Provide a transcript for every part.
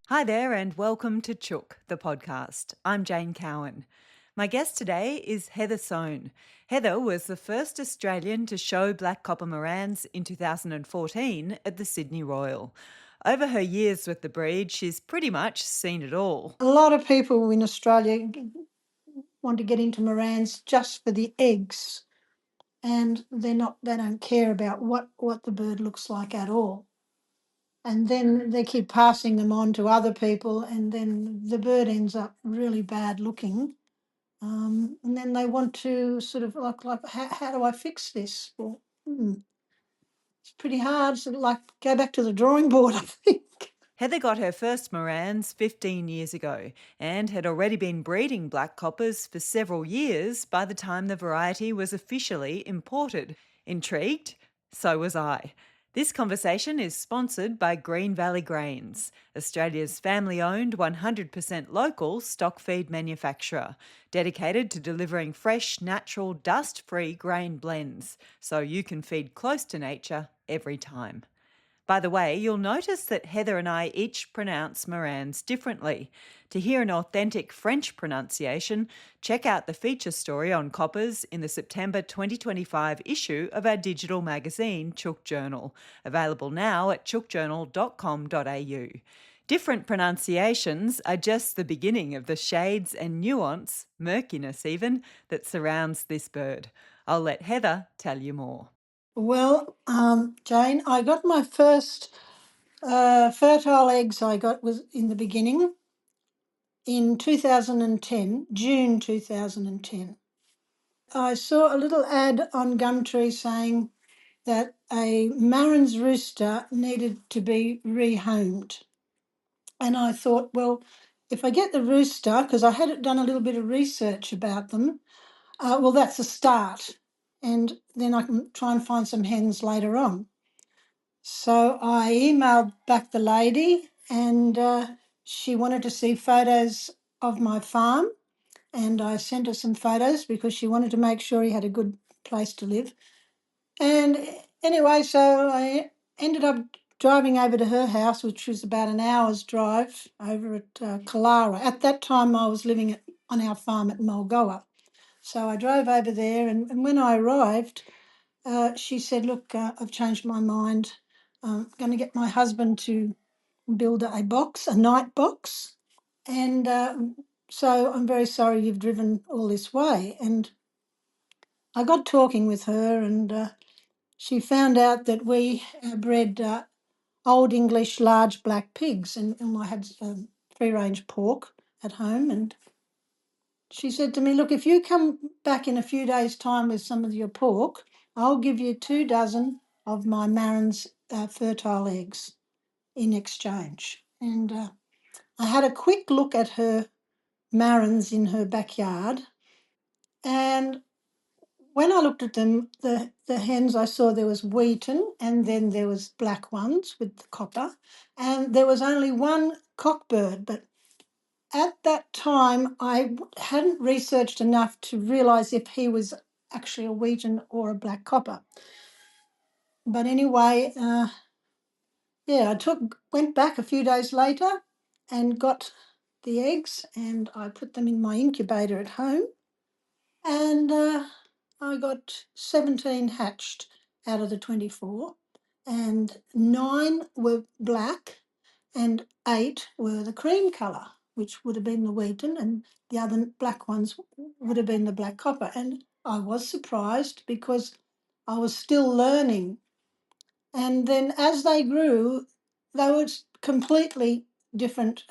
Hi there, and welcome to Chook, the podcast. I'm Jane Cowan. My guest today is Heather Soane. Heather was the first Australian to show black copper Marans in 2014 at the Sydney Royal. Over her years with the breed, she's pretty much seen it all. A lot of people in Australia want to get into Marans just for the eggs, and they don't care about what the bird looks like at all. And then they keep passing them on to other people, and then the bird ends up really bad looking. And then they want to sort of like how do I fix this? Well, it's pretty hard. So like go back to the drawing board, I think. Heather got her first Marans 15 years ago and had already been breeding black coppers for several years by the time the variety was officially imported. Intrigued? So was I. This conversation is sponsored by Green Valley Grains, Australia's family-owned 100% local stock feed manufacturer, dedicated to delivering fresh, natural, dust-free grain blends so you can feed close to nature every time. By the way, you'll notice that Heather and I each pronounce Marans differently. To hear an authentic French pronunciation, check out the feature story on coppers in the September 2025 issue of our digital magazine, Chook Journal, available now at chookjournal.com.au. Different pronunciations are just the beginning of the shades and nuance, murkiness even, that surrounds this bird. I'll let Heather tell you more. Well, Jane, I got my first fertile eggs. I got was in the beginning in 2010, June 2010. I saw a little ad on Gumtree saying that a Marans rooster needed to be rehomed. And I thought, well, if I get the rooster, because I had done a little bit of research about them, well, that's a start. And then I can try and find some hens later on. So I emailed back the lady, and she wanted to see photos of my farm. And I sent her some photos because she wanted to make sure he had a good place to live. And anyway, so I ended up driving over to her house, which was about an hour's drive over at Kalara. At that time, I was living on our farm at Mulgoa. So I drove over there, and when I arrived, she said, look, I've changed my mind. I'm going to get my husband to build a box, a night box. And so I'm very sorry you've driven all this way. And I got talking with her, and she found out that we bred Old English large black pigs, and I had free range pork at home. And she said to me, look, if you come back in a few days' time with some of your pork, I'll give you 2 dozen of my Marans fertile eggs in exchange. And I had a quick look at her Marans in her backyard, and when I looked at them, the hens, I saw there was wheaten and then there was black ones with the copper, and there was only one cockbird. But at that time, I hadn't researched enough to realise if he was actually a wheaten or a black copper. But anyway, yeah, went back a few days later and got the eggs, and I put them in my incubator at home, and I got 17 hatched out of the 24, and 9 were black, and 8 were the cream colour, which would have been the wheaten, and the other black ones would have been the black copper. And I was surprised because I was still learning. And then as they grew, they were completely different,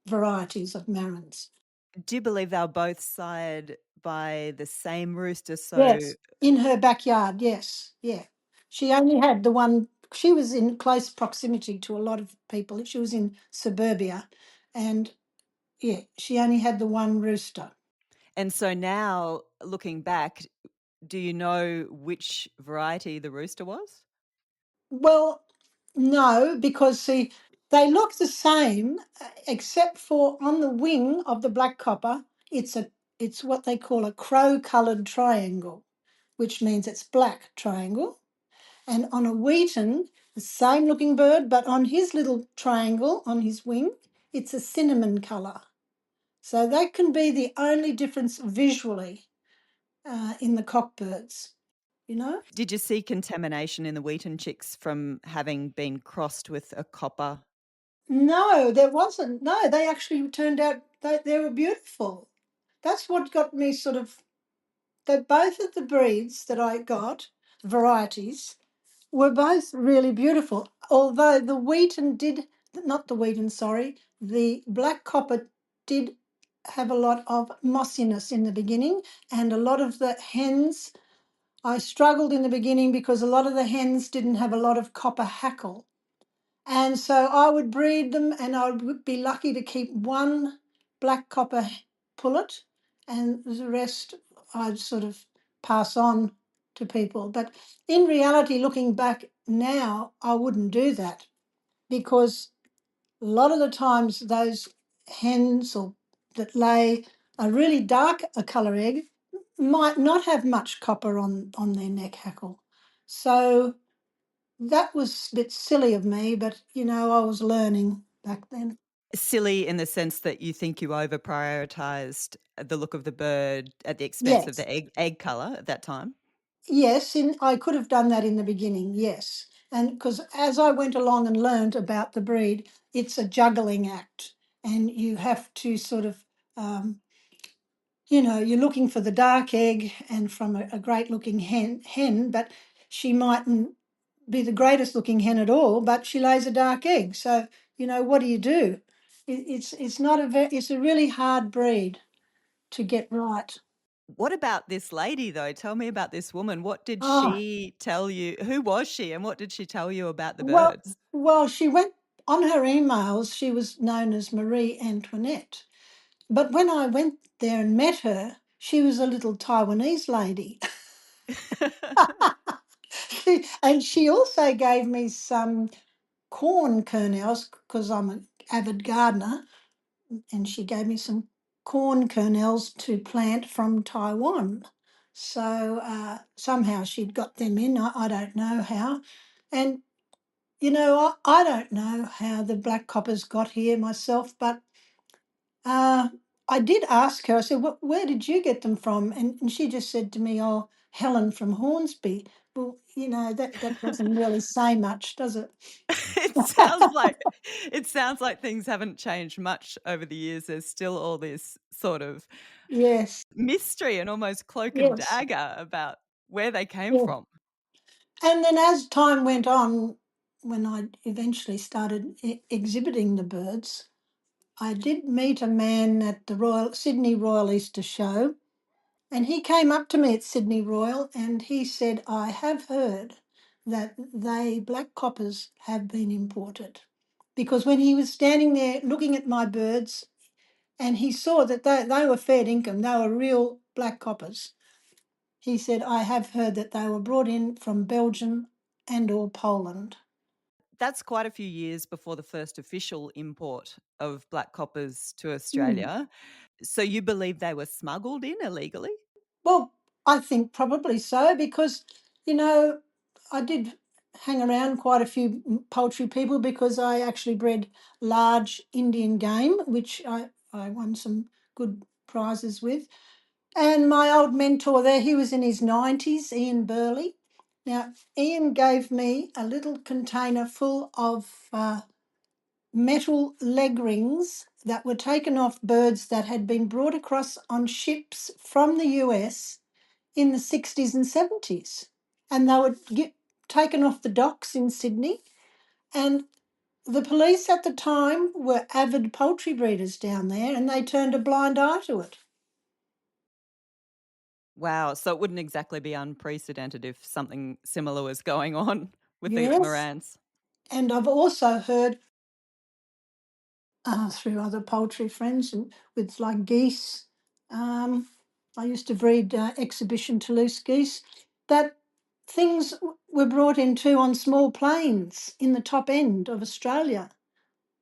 varieties of Marans. Do you believe they were both sired by the same rooster? So, Yes, in her backyard, yes, yeah. She only had the one, she was in close proximity to a lot of people. She was in suburbia, and yeah, she only had the one rooster. and so now looking back, do you know which variety the rooster was? Well, no, because see, they look the same, except for on the wing of the black copper, it's what they call a crow-coloured triangle, which means it's black triangle. And on a wheaten, the same looking bird, but on his little triangle on his wing, it's a cinnamon colour. So that can be the only difference visually in the cockbirds, you know? Did you see contamination in the wheaten chicks from having been crossed with a copper? No, there wasn't. No, they actually turned out, they were beautiful. That's what got me sort of, that both of the breeds that I got, varieties, were both really beautiful. Although the wheaten did, not the wheaten, sorry, the black copper did have a lot of mossiness in the beginning, and a lot of the hens, I struggled in the beginning because a lot of the hens didn't have a lot of copper hackle. And so I would breed them and I would be lucky to keep one black copper pullet, and the rest I'd sort of pass on to people. But in reality, looking back now, I wouldn't do that because a lot of the times those hens or that lay a really dark a colour egg might not have much copper on their neck hackle. So that was a bit silly of me, but I was learning back then. Silly in the sense that you think you over prioritized the look of the bird at the expense of Yes, the egg color at that time? yes, I could have done that in the beginning, yes. And because as I went along and learned about the breed, it's a juggling act, and you have to sort of, you're looking for the dark egg and from a great looking hen, but she mightn't be the greatest looking hen at all, but she lays a dark egg. So, what do you do? It's not it's a really hard breed to get right. What about this lady though? Tell me about this woman. What did Oh, she tell you? Who was she and what did she tell you about the well, birds? well, she went on her emails. She was known as Marie Antoinette, but when I went there and met her, she was a little Taiwanese lady, and she also gave me some corn kernels because I'm an avid gardener, and she gave me some corn kernels to plant from Taiwan. So somehow she'd got them in. I don't know how. And, I don't know how the black coppers got here myself, but uh, I did ask her, I said, where did you get them from? And she just said to me, oh, Helen from Hornsby. Well, that doesn't really say much, does it? It sounds like things haven't changed much over the years. There's still all this sort of Yes, mystery and almost cloak and yes, dagger about where they came yeah. from. And then as time went on, when I eventually started exhibiting the birds, I did meet a man at the Sydney Royal Easter Show, and he came up to me at Sydney Royal and he said, I have heard that black coppers have been imported. Because when he was standing there looking at my birds and he saw that they were fair income, they were real black coppers, he said, I have heard that they were brought in from Belgium and or Poland. That's quite a few years before the first official import of black coppers to Hmm. Australia. So you believe they were smuggled in illegally? Well, I think probably so because, you know, I did hang around quite a few poultry people because I actually bred large Indian game, which I won some good prizes with. And my old mentor there, he was in his 90s, Ian Burley. Now, Ian gave me a little container full of metal leg rings that were taken off birds that had been brought across on ships from the US in the 60s and 70s. And they would get taken off the docks in Sydney. And the police at the time were avid poultry breeders down there and they turned a blind eye to it. Wow, so it wouldn't exactly be unprecedented if something similar was going on with the Yes. Marans. And I've also heard through other poultry friends and with like geese. Um, I used to breed exhibition Toulouse geese that things were brought in too on small planes in the top end of Australia,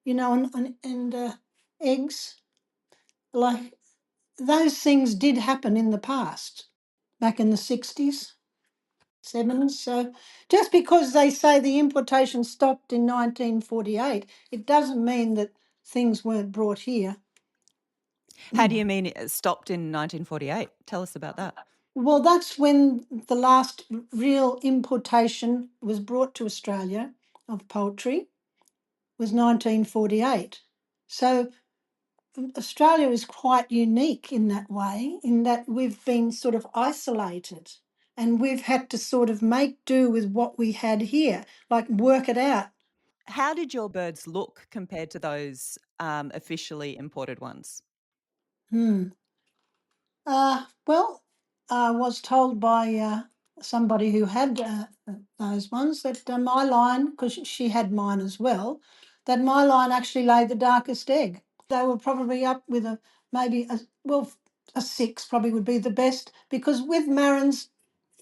and eggs. Like those things did happen in the past, back in the 60s. 70s. So just because they say the importation stopped in 1948, it doesn't mean that things weren't brought here. How do you mean it stopped in 1948? Tell us about that. Well, that's when the last real importation was brought to Australia of poultry was 1948. So Australia is quite unique in that way, in that we've been sort of isolated and we've had to sort of make do with what we had here, like work it out. How did your birds look compared to those officially imported ones? Hmm. Well, I was told by somebody who had those ones that my line, because she had mine as well, that my line actually laid the darkest egg. They were probably up with a maybe a well a six probably would be the best because with Marans,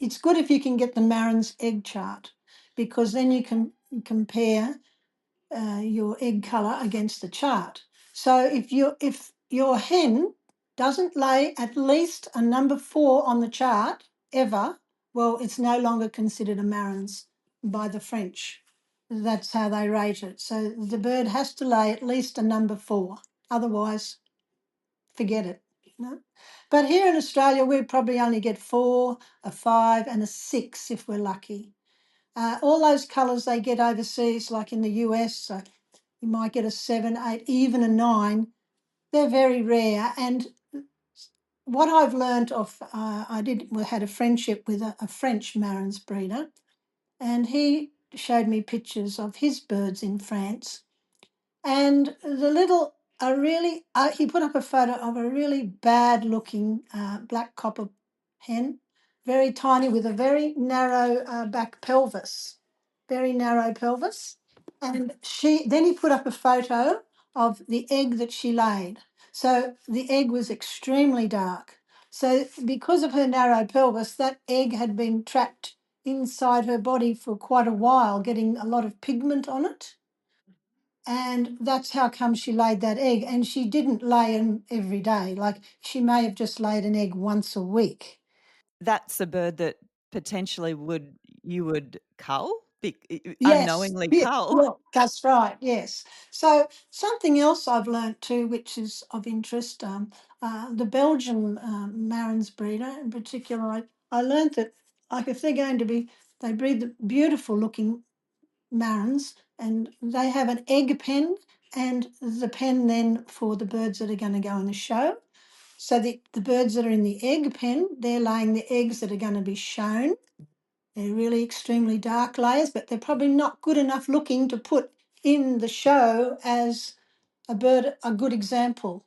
it's good if you can get the Marans egg chart because then you can compare your egg colour against the chart. So if your hen doesn't lay at least a number 4 on the chart ever, well, it's no longer considered a Marans by the French. That's how they rate it. So the bird has to lay at least a number 4. Otherwise, forget it. But here in Australia, we probably only get 4, a 5, and a 6 if we're lucky. All those colours they get overseas, like in the US, so you might get a 7, 8, even a 9. They're very rare. And what I've learned of, we had a friendship with a French Marans breeder, and he showed me pictures of his birds in France. And he put up a photo of a really bad looking black copper hen, very tiny with a very narrow back pelvis, very narrow pelvis. And then he put up a photo of the egg that she laid. So the egg was extremely dark. So because of her narrow pelvis, that egg had been trapped inside her body for quite a while, getting a lot of pigment on it. And that's how come she laid that egg. And she didn't lay them every day. Like she may have just laid an egg once a week. That's a bird that potentially you would cull? Yes, Unknowingly yeah, cull? yeah, that's right. Yes. So something else I've learnt too, which is of interest, the Belgian Marans breeder in particular, I learnt that like if they're going to be, they breed the beautiful looking Marans, and they have an egg pen and the pen then for the birds that are going to go in the show. So the birds that are in the egg pen, they're laying the eggs that are going to be shown. They're really extremely dark layers, but they're probably not good enough looking to put in the show as a good example.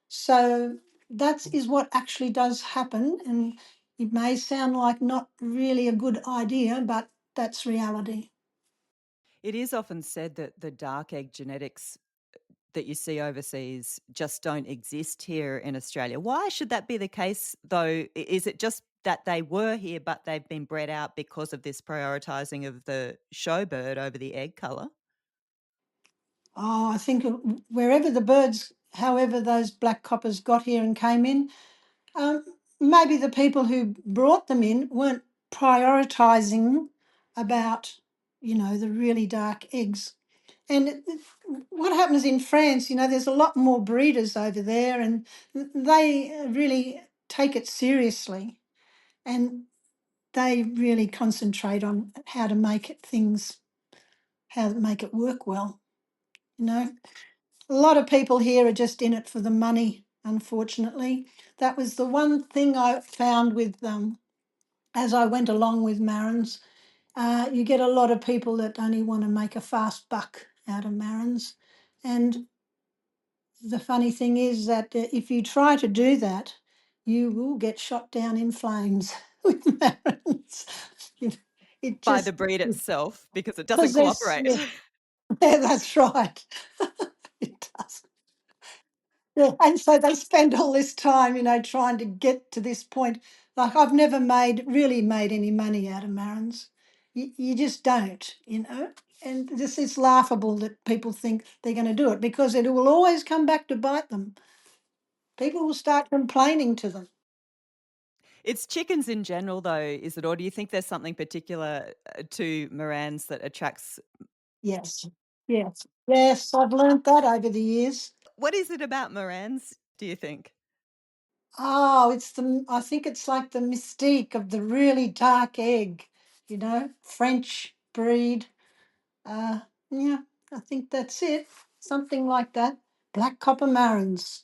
So that is what actually does happen, and it may sound like not really a good idea, but that's reality. It is often said that the dark egg genetics that you see overseas just don't exist here in Australia. Why should that be the case, though? Is it just that they were here, but they've been bred out because of this prioritising of the show bird over the egg colour? Oh, I think wherever the birds, however those black coppers got here and came in, um, maybe the people who brought them in weren't prioritising about, the really dark eggs. And what happens in France, there's a lot more breeders over there and they really take it seriously and they really concentrate on how to make it work well, you know. A lot of people here are just in it for the money, unfortunately. That was the one thing I found with as I went along with Marans. You get a lot of people that only want to make a fast buck out of Marans. And the funny thing is that if you try to do that, you will get shot down in flames with Marans. It, it By the just, breed itself, because it doesn't because there's, cooperate. yeah, yeah, that's right. It does. Yeah, and so they spend all this time, trying to get to this point. Like I've never really made any money out of Marans. You just don't. And this is laughable that people think they're going to do it because it will always come back to bite them. People will start complaining to them. It's chickens in general, though, is it? Or do you think there's something particular to Marans that attracts? Yes. Yes. Yes, I've learnt that over the years. What is it about Marans, do you think? Oh, I think it's like the mystique of the really dark egg, French breed. Uh, yeah, I think that's it. Something like that. Black copper marans.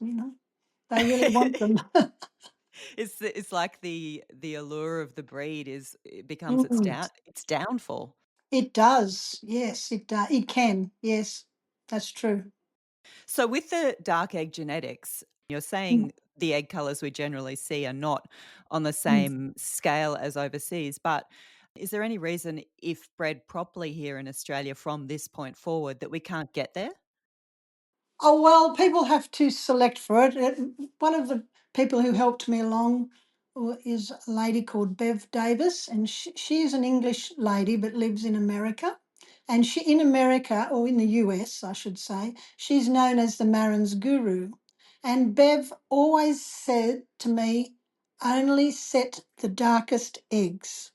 They really want them. It's like the allure of the breed is it becomes Mm. its downfall. It does. Yes, it does. It can. Yes, that's true. So with the dark egg genetics, you're Mm, saying the egg colours we generally see are not on the mm. same scale as overseas, but is there any reason if bred properly here in Australia from this point forward that we can't get there? Oh, well, people have to select for it. One of the people who helped me along is a lady called Bev Davis, and she is an English lady but lives in America. And in America, or in the US, I should say, she's known as the Marans Guru. And Bev always said to me, only set the darkest eggs.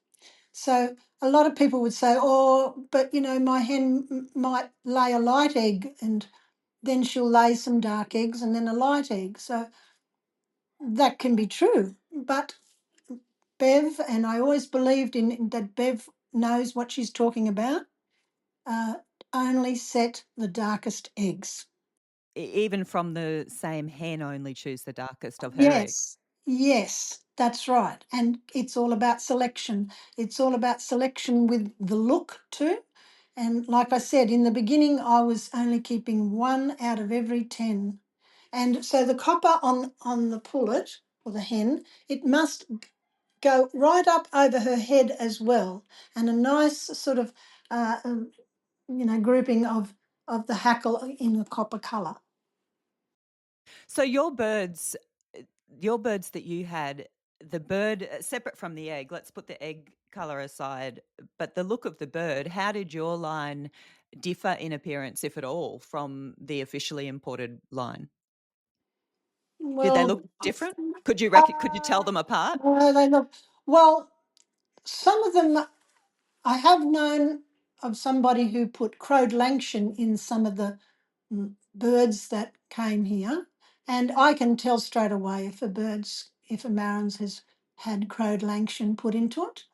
So a lot of people would say, oh, but my hen might lay a light egg and then she'll lay some dark eggs and then a light egg. So that can be true. But Bev, and I always believed in that Bev knows what she's talking about, uh, only set the darkest eggs. Even from the same hen, only choose the darkest of her eggs. Yes, yes, that's right. And it's all about selection. It's all about selection with the look too. And like I said, in the beginning, I was only keeping one out of every 10. And so the copper on the pullet or the hen, it must go right up over her head as well. And a nice sort of, grouping of the hackle in a copper colour. So your birds that you had, the bird separate from the egg, let's put the egg color aside, but the look of the bird, how did your line differ in appearance, if at all, from the officially imported line? Did they look Well, different? Could you tell uh, them apart? they look, well, some of them I have known of somebody who put Croad Langshan in some of the birds that came here, and I can tell straight away if a Marans has had Croad Langshan put into it.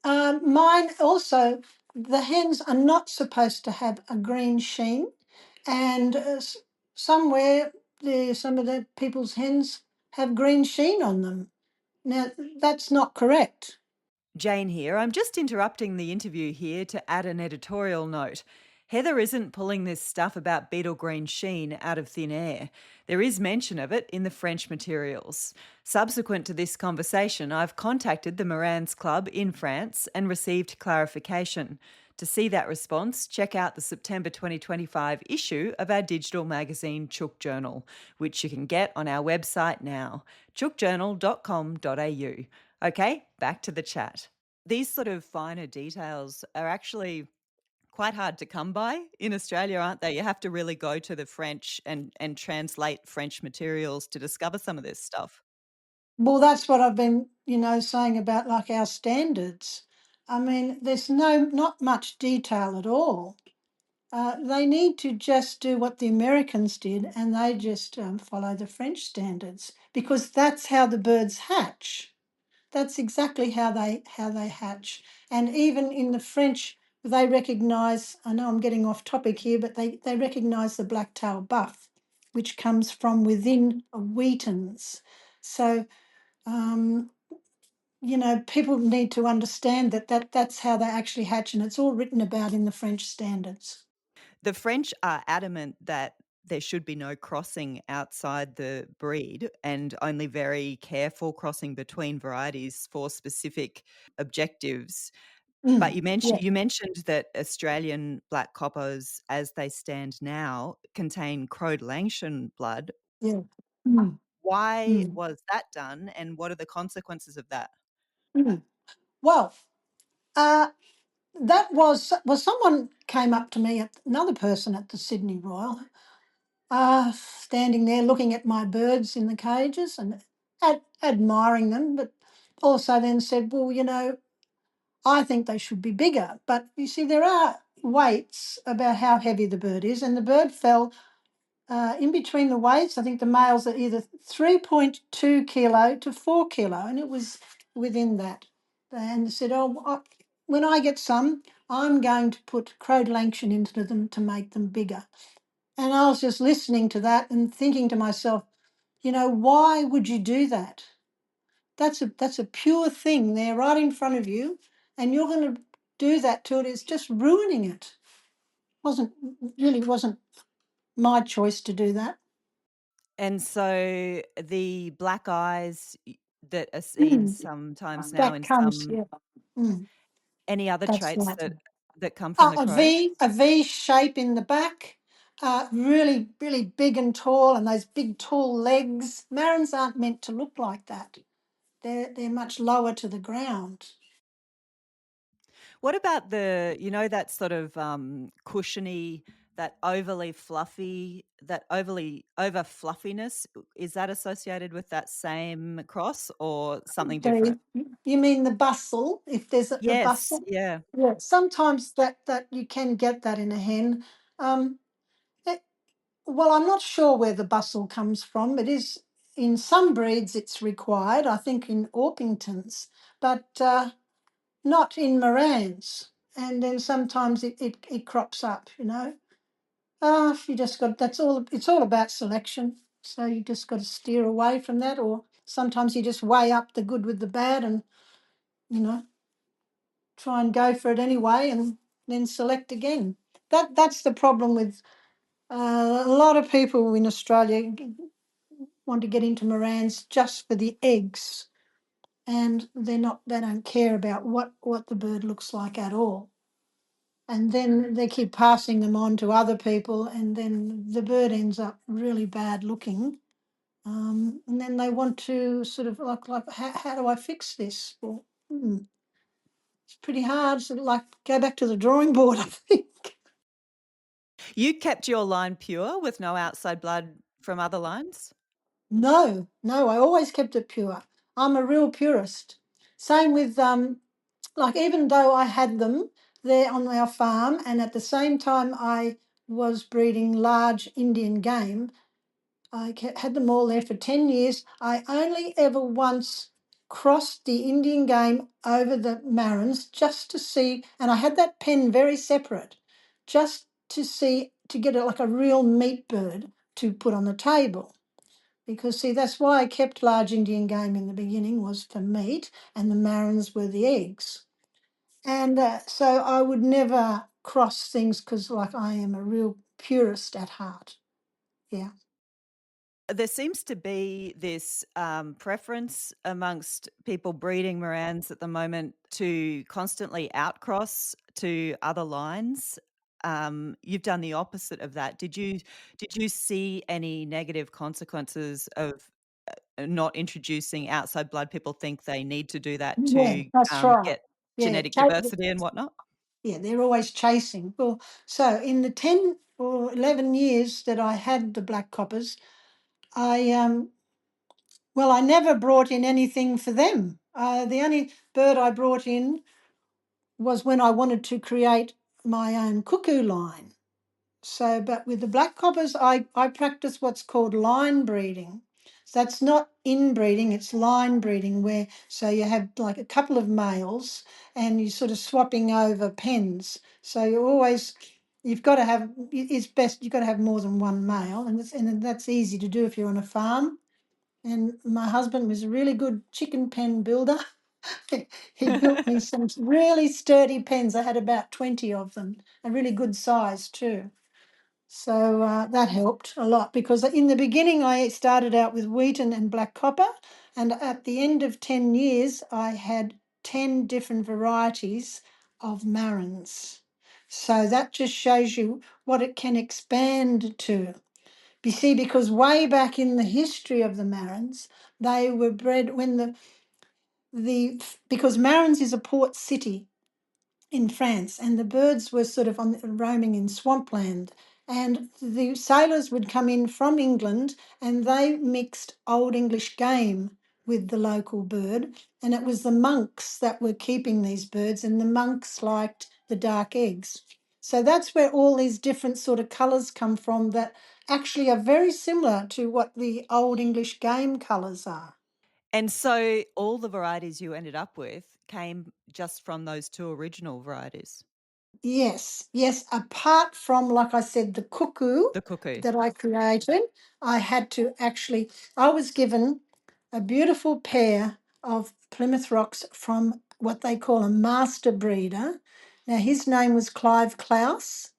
Mine also, the hens are not supposed to have a green sheen, and somewhere some of the people's hens have green sheen on them. Now, that's not correct. Jane here. I'm just interrupting the interview here to add an editorial note. Heather isn't pulling this stuff about beetle green sheen out of thin air. There is mention of it in the French materials. Subsequent to this conversation, I've contacted the Marans Club in France and received clarification. To see that response, check out the September 2025 issue of our digital magazine Chook Journal, which you can get on our website now, chookjournal.com.au. Okay, back to the chat. These sort of finer details are actually quite hard to come by in Australia, aren't they? You have to really go to the French and translate French materials to discover some of this stuff. Well, that's what I've been, saying about like our standards. I mean, there's not much detail at all. They need to just do what the Americans did, and they just follow the French standards because that's how the birds hatch. That's exactly how they hatch. And even in the French, they recognise. I know I'm getting off topic here, but they recognise the black-tailed buff, which comes from within wheatens. So um, people need to understand that's how they actually hatch, and it's all written about in the French standards. The French are adamant that there should be no crossing outside the breed and only very careful crossing between varieties for specific objectives. But Mm, you yeah, mentioned that Australian black coppers, as they stand now, contain Croad Langshan blood. yeah. Mm, Why mm, was that done, and what are the consequences of that? mm. Well, uh, that was someone came up to me, another person at the Sydney Royal, standing there looking at my birds in the cages and admiring them. also then said, well, I think they should be bigger. But you see, there are weights about how heavy the bird is, and the bird fell in between the weights. I think the males are either 3.2 kilo to 4 kilo, and it was within that. And they said, oh, when I get some, I'm going to put Croad Langshan into them to make them bigger. And I was just listening to that and thinking to myself, why would you do that? That's a pure thing there right in front of you, and you're going to do that to it. It's just ruining it. Wasn't really wasn't my choice to do that. And so the black eyes that are seen Mm, sometimes now that in comes, some yeah. Mm, any other that's traits right. that come from the crow? A V shape in the back, really, really big and tall, and those big tall legs. Marans aren't meant to look like that. They're much lower to the ground. What about that sort of, cushiony, that overly fluffy, that overly over fluffiness? Is that associated with that same cross or something different? The You mean the bustle? If there's a Yes, bustle, yeah. yeah. Sometimes that you can get that in a hen. Um, it- well, I'm not sure where the bustle comes from. It is in some breeds it's required. I think in Orpingtons, but not in Marans. And then sometimes it crops up. You just got that's all. It's all about selection. So you just got to steer away from that, or sometimes you just weigh up the good with the bad, and you know try and go for it anyway, and then select again. That's the problem with a lot of people in Australia want to get into Morans just for the eggs, and they don't care about what the bird looks like at all. And then they keep passing them on to other people, and then the bird ends up really bad looking. And then they want to sort of like how do I fix this? Well, it's pretty hard. So like go back to the drawing board, I think. You kept your line pure with no outside blood from other lines? No, no, I always kept it pure. I'm a real purist. Same with like even though I had them there on our farm, and at the same time I was breeding large Indian game, had them all there for 10 years. I only ever once crossed the Indian game over the Marans just to see, and I had that pen very separate, just to see, to get it like a real meat bird to put on the table. Because, see, that's why I kept large Indian game in the beginning, was for meat, and the Marans were the eggs. And so I would never cross things because, like, I am a real purist at heart. Yeah. There seems to be this, preference amongst people breeding Morans at the moment to constantly outcross to other lines. You've done the opposite of that. Did you see any negative consequences of, not introducing outside blood? People think they need to do that Yeah, to, that's right. get Yeah, genetic diversity and whatnot? yeah, they're always chasing. Well, so in the 10 or 11 years that I had the black coppers, I I never brought in anything for them. The only bird I brought in was when I wanted to create my own cuckoo line. So, but with the black coppers, I practice what's called line breeding. So that's not inbreeding, it's line breeding, where so you have like a couple of males and you're sort of swapping over pens. So you've got to have, it's best, you've got to have more than one male, and that's easy to do if you're on a farm. And my husband was a really good chicken pen builder. He built me some really sturdy pens. I had about 20 of them, a really good size too. So that helped a lot because in the beginning I started out with wheaten and black copper, and at the end of 10 years I had 10 different varieties of Marans. So that just shows you what it can expand to. You see, because way back in the history of the Marans, they were bred when the because Marans is a port city in France, and the birds were sort of roaming in swampland. And the sailors would come in from England, and they mixed Old English game with the local bird, and it was the monks that were keeping these birds, and the monks liked the dark eggs. So that's where all these different sort of colours come from that actually are very similar to what the Old English game colours are. And so all the varieties you ended up with came just from those 2 original varieties? Yes, yes. Apart from, like I said, the cuckoo The cuckoo. that I created, I had to actually, I was given a beautiful pair of Plymouth Rocks from what they call a master breeder. Now, his name was Clive Klaus,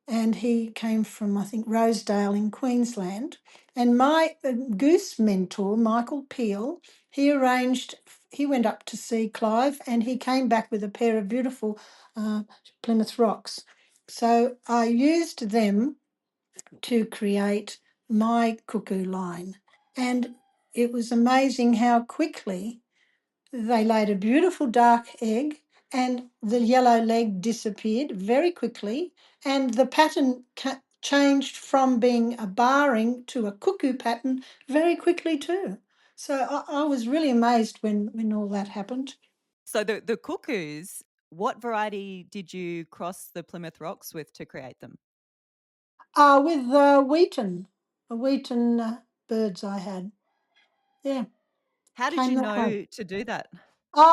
and he came from, I think, Rosedale in Queensland. And my goose mentor, Michael Peel, he arranged, he went up to see Clive and he came back with a pair of beautiful uh, Plymouth Rocks. So I used them to create my cuckoo line. And it was amazing how quickly they laid a beautiful dark egg, and the yellow leg disappeared very quickly, and the pattern changed from being a barring to a cuckoo pattern very quickly too. So I was really amazed when all that happened. So the cuckoos, what variety did you cross the Plymouth Rocks with to create them? With wheaten birds I had. Yeah, How did came you that way. know to do that?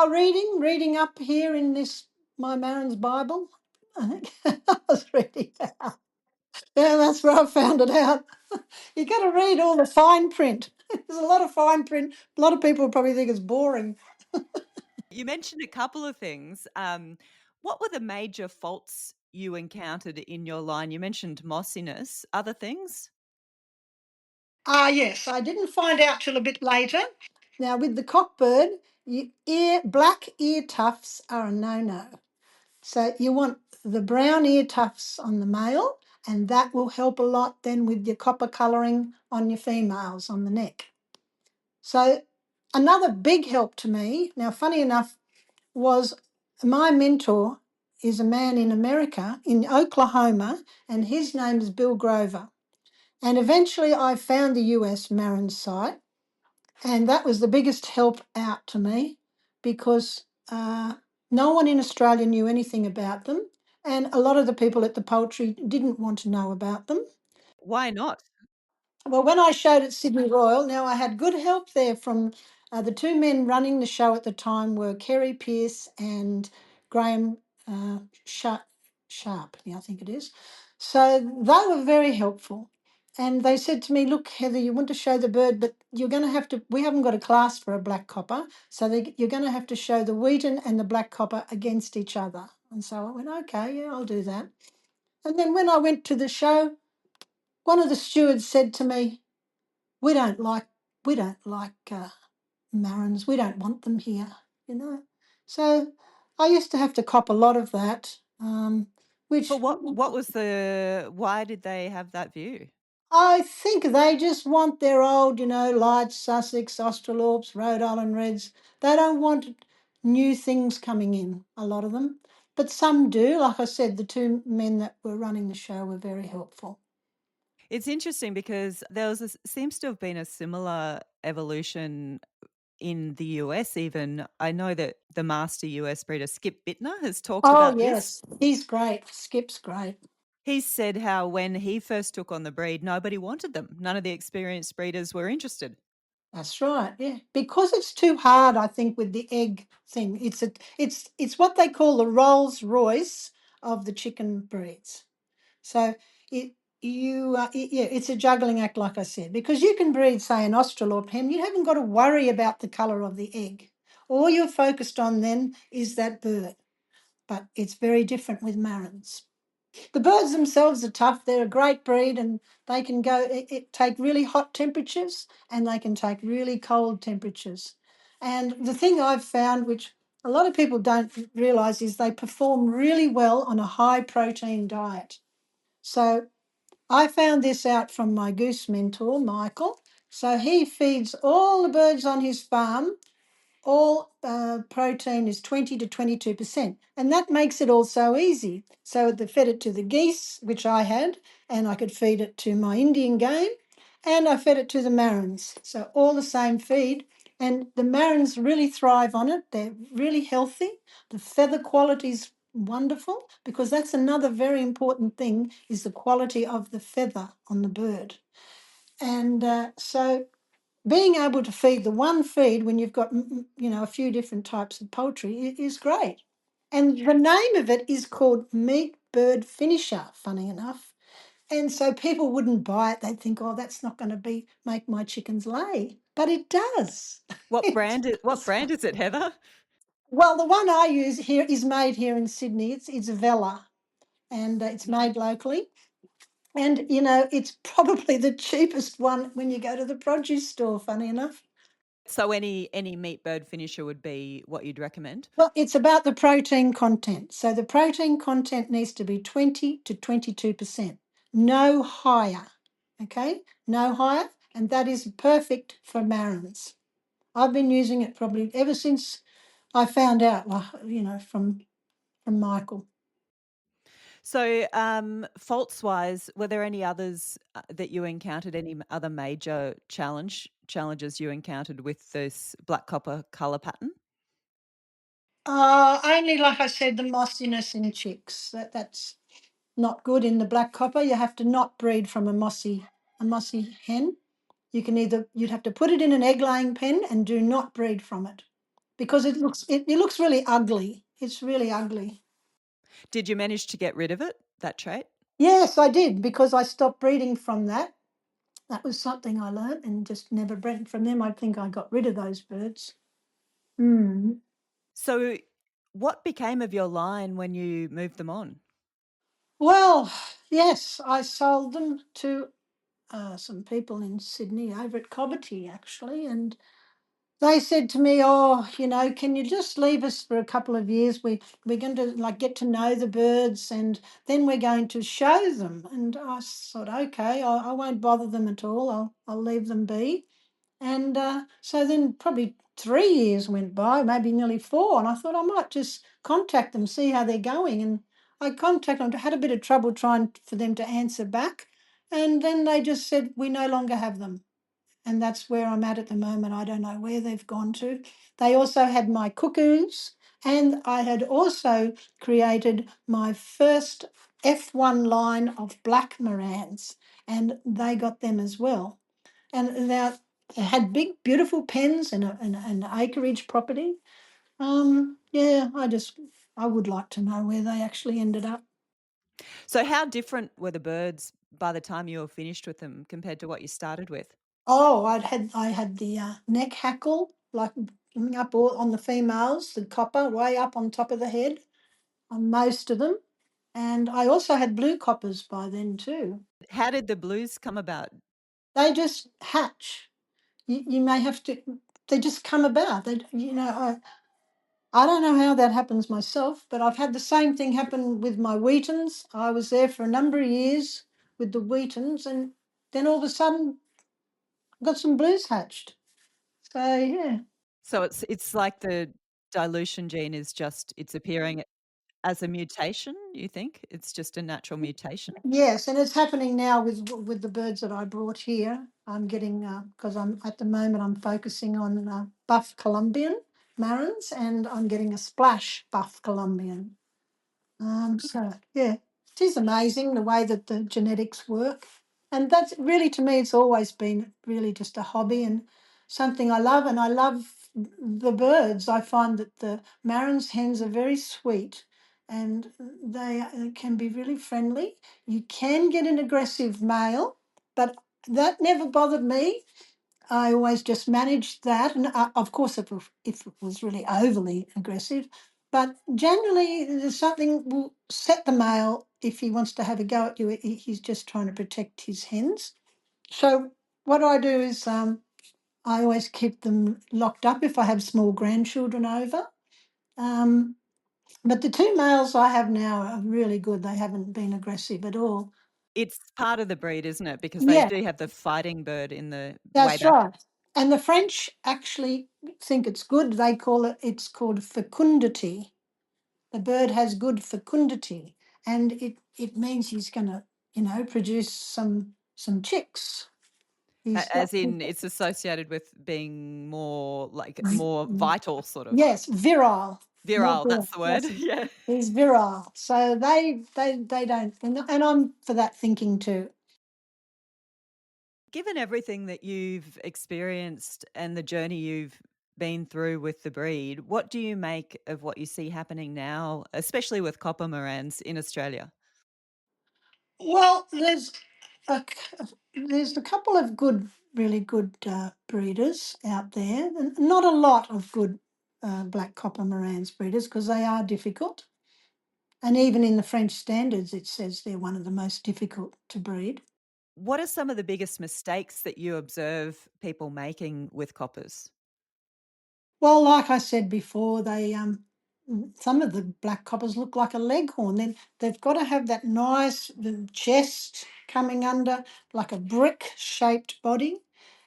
Reading up here in this my Marans Bible. I think I was reading that. Yeah, that's where I found it out. You got to read all the fine print. There's a lot of fine print. A lot of people probably think it's boring. You mentioned a couple of things. What were the major faults you encountered in your line? You mentioned mossiness. Other things? Yes, I didn't find out till a bit later. Now, with the cockbird, black ear tufts are a no-no. So you want the brown ear tufts on the male, and that will help a lot then with your copper colouring on your females on the neck. So another big help to me, now funny enough, was my mentor is a man in America, in Oklahoma, and his name is Bill Grover. And eventually I found the US Marin site, and that was the biggest help out to me because no one in Australia knew anything about them, and a lot of the people at the poultry didn't want to know about them. Why not? Well, when I showed at Sydney Royal, now I had good help there from the two men running the show at the time were Kerry Pearce and Graham Sharp, yeah, I think it is. So they were very helpful. And they said to me, look, Heather, you want to show the bird, but you're going to have to, we haven't got a class for a black copper. So you're going to have to show the wheaten and the black copper against each other. And so I went, okay, yeah, I'll do that. And then when I went to the show, one of the stewards said to me, we don't like we don't like Marans. We don't want them here, you know. So I used to have to cop a lot of that, For which what was the why did they have that view? I think they just want their old, light Sussex, Australorps, Rhode Island Reds. They don't want new things coming in, a lot of them. But some do. Like I said, the two men that were running the show were very helpful. It's interesting because there was seems to have been a similar evolution in the US even. I know that the master US breeder Skip Bittner has talked Oh, about this. yes. He's great. Skip's great. He said how when he first took on the breed, nobody wanted them. None of the experienced breeders were interested. That's right. Yeah, because it's too hard. I think with the egg thing, it's what they call the Rolls Royce of the chicken breeds. So yeah, it's a juggling act, like I said, because you can breed, say, an Australorp hen. You haven't got to worry about the colour of the egg. All you're focused on then is that bird. But it's very different with Marans. The birds themselves are tough. They're a great breed, and they can take really hot temperatures and they can take really cold temperatures. And the thing I've found, which a lot of people don't realise, is they perform really well on a high protein diet. So I found this out from my goose mentor, Michael. So he feeds all the birds on his farm, all protein is 20 to 22%. And that makes it all so easy. So they fed it to the geese, which I had, and I could feed it to my Indian game, and I fed it to the Marans. So all the same feed. And the Marans really thrive on it. They're really healthy. The feather quality is wonderful because that's another very important thing is the quality of the feather on the bird. And so being able to feed the one feed when you've got a few different types of poultry is great. And the name of it is called meat bird finisher, funny enough. And so people wouldn't buy it. They'd think, oh, that's not going to be make my chickens lay. But it does. It What does. brand is it, Heather? Well, the one I use here is made here in Sydney. It's Vela, and it's made locally. And it's probably the cheapest one when you go to the produce store. Funny enough. So any meat bird finisher would be what you'd recommend? Well, it's about the protein content. So the protein content needs to be 20 to 22%, no higher. Okay, no higher, and that is perfect for Marans. I've been using it probably ever since I found out, from Michael. So, faults wise, were there any others that you encountered? Any other major challenges you encountered with this black copper color pattern? Only like I said, the mossiness in chicks. That's not good in the black copper. You have to not breed from a mossy hen. You'd have to put it in an egg laying pen and do not breed from it because it looks really ugly. It's really ugly. Did you manage to get rid of it, that trait? Yes, I did because I stopped breeding from that. That was something I learnt and just never bred from them. I think I got rid of those birds. Mm. So, what became of your line when you moved them on? Well, yes, I sold them to some people in Sydney over at Cobbitty actually, and they said to me, "Oh, can you just leave us for a couple of years? We're going to like get to know the birds, and then we're going to show them." And I thought, "Okay, I won't bother them at all. I'll leave them be." And so then probably 3 years went by, maybe nearly four, and I thought I might just contact them, see how they're going. And I contacted them, had a bit of trouble trying for them to answer back, and then they just said we no longer have them. And that's where I'm at the moment. I don't know where they've gone to. They also had my cuckoos, and I had also created my first F1 line of black Marans, and they got them as well. And they had big, beautiful pens and an acreage property. Yeah, I would like to know where they actually ended up. So, how different were the birds by the time you were finished with them compared to what you started with? Oh, I had the neck hackle like coming up all on the females, the copper way up on top of the head on most of them, and I also had blue coppers by then too. How did the blues come about? They just hatch. You may have to. They just come about. I don't know how that happens myself, but I've had the same thing happen with my wheatens. I was there for a number of years with the wheatens, and then all of a sudden got some blues hatched. So yeah. So it's like the dilution gene is just it's appearing as a mutation, you think? It's just a natural mutation? Yes, and it's happening now with the birds that I brought here. I'm getting because I'm at the moment I'm focusing on buff Colombian Marans, and I'm getting a splash buff Colombian. So yeah, it is amazing the way that the genetics work, and that's really to me it's always been really just a hobby and something I love, and I love the birds. I find that the Marans hens are very sweet, and they can be really friendly. You can get an aggressive male, but that never bothered me. I always just managed that, and of course, if it was really overly aggressive, but generally, there's something will set the male if he wants to have a go at you. He's just trying to protect his hens. So what I do is I always keep them locked up if I have small grandchildren over. Um, but the two males I have now are really good. They haven't been aggressive at all. It's part of the breed, isn't it? Because they Yeah, do have the fighting bird in the way that's back. right. And the French actually think it's good. It's called fecundity. The bird has good fecundity, and it means he's going to, produce some chicks. He's got As in it's associated with being more like more Mm. vital sort of. Yes, virile, more Virile, virile. that's the word. Yes, Yeah. he's virile. So they don't, and I'm for that thinking too. Given everything that you've experienced and the journey you've been through with the breed, what do you make of what you see happening now, especially with copper morans in Australia? Well, there's a couple of really good breeders out there, and not a lot of good black copper Marans breeders because they are difficult. And even in the French standards, it says they're one of the most difficult to breed. What are some of the biggest mistakes that you observe people making with coppers? Well, like I said before, they some of the black coppers look like a leghorn. Then they've got to have that nice chest coming under, like a brick shaped body,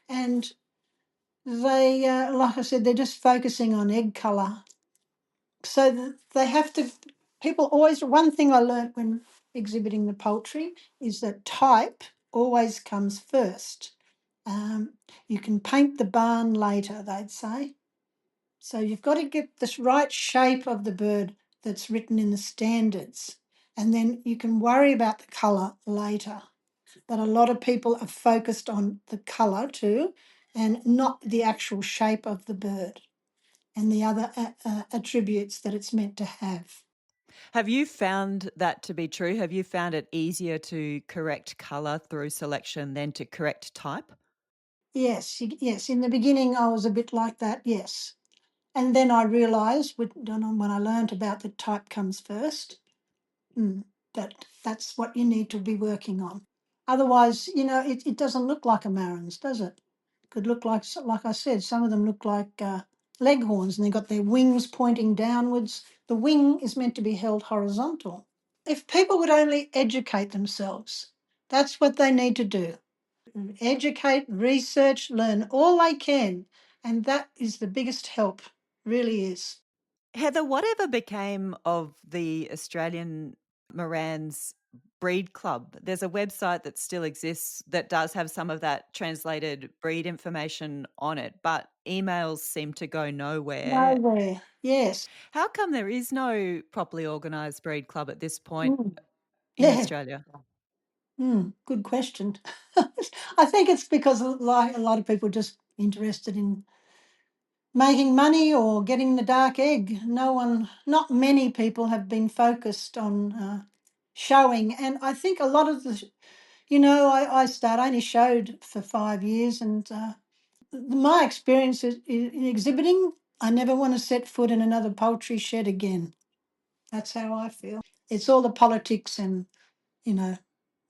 and they, like I said, they're just focusing on egg colour. So they have to. People always. One thing I learnt when exhibiting the poultry is that type always comes first. You can paint the barn later, they'd say. So you've got to get this right shape of the bird that's written in the standards, and then you can worry about the colour later. But a lot of people are focused on the colour too, and not the actual shape of the bird and the other attributes that it's meant to have. Have you found that to be true? Have you found it easier to correct colour through selection than to correct type? Yes, yes. In the beginning, I was a bit like that. Yes, and then I realised when I learnt about the type comes first. That's what you need to be working on. Otherwise, it doesn't look like a Marans, does it? Could look like I said, some of them look like leghorns, and they've got their wings pointing downwards. The wing is meant to be held horizontal. If people would only educate themselves, that's what they need to do. Educate, research, learn all they can, and that is the biggest help, really is. Heather, whatever became of the Australian Marans Breed Club? There's a website that still exists that does have some of that translated breed information on it, but emails seem to go nowhere. Nowhere. Yes. How come there is no properly organised breed club at this point Mm. in Yeah. Australia? Good question. I think it's because like a lot of people just interested in making money or getting the dark egg. Not many people have been focused on showing, and I think a lot of I only showed for 5 years, and my experience in exhibiting, I never want to set foot in another poultry shed again. That's how I feel. It's all the politics and you know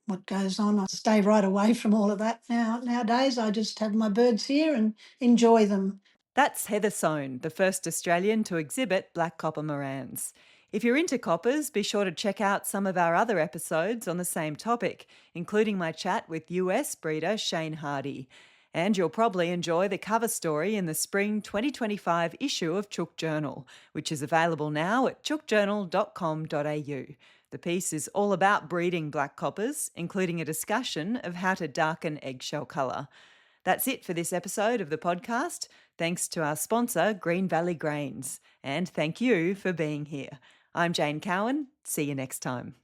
what goes on. I stay right away from all of that nowadays. I just have my birds here and enjoy them. That's Heather Soane, the first Australian to exhibit black copper morans. If you're into coppers, be sure to check out some of our other episodes on the same topic, including my chat with US breeder Shane Hardy. And you'll probably enjoy the cover story in the spring 2025 issue of Chook Journal, which is available now at chookjournal.com.au. The piece is all about breeding black coppers, including a discussion of how to darken eggshell colour. That's it for this episode of the podcast. Thanks to our sponsor, Green Valley Grains. And thank you for being here. I'm Jane Cowan. See you next time.